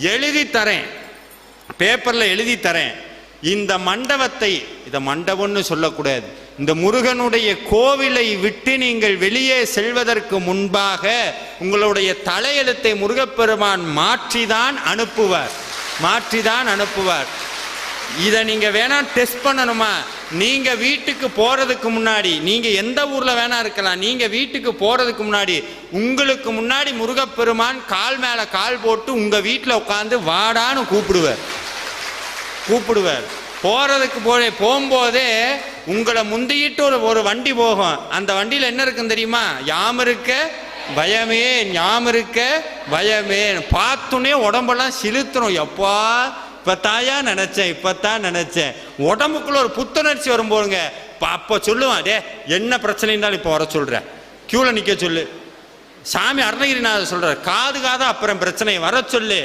எழுதி தரேன், பேப்பரில் எழுதி தரேன். இந்த மண்டபத்தை, இதை மண்டபம்னு சொல்லக்கூடாது, இந்த முருகனுடைய கோவிலை விட்டு நீங்கள் வெளியே செல்வதற்கு முன்பாக உங்களுடைய தலையெழுத்தை முருகப்பெருமான் மாற்றிதான் அனுப்புவார். இதை நீங்க வேணா டெஸ்ட் பண்ணணுமா? நீங்க வீட்டுக்கு போறதுக்கு முன்னாடி, நீங்க எந்த ஊர்ல வேணா இருக்கலாம், நீங்க வீட்டுக்கு போறதுக்கு முன்னாடி உங்களுக்கு முன்னாடி முருகப்பெருமான் கால் மேல கால் போட்டு உங்க வீட்டில் உட்காந்து வாடான்னு கூப்பிடுவார். போகும்போதே உங்களை முந்திக்கிட்டு ஒரு வண்டி போகும். அந்த வண்டியில் என்ன இருக்குன்னு தெரியுமா? யாமிருக்க பயமே, ஞாமிருக்க பயமே. பார்த்துனே உடம்பெல்லாம் சிலுத்துறோம். எப்பா இப்பத்தான் நினைச்சேன். உடம்புக்குள்ள ஒரு புத்துணர்ச்சி வரும்போதுங்க அப்போ சொல்லுவான், டே என்ன பிரச்சனை இருந்தாலும் இப்போ வர சொல்ற, கியூல நிக்க சொல்லு. சாமி அருணகிரிநாதர் சொல்றார், காது அப்புறம் பிரச்சனை வர சொல்லு.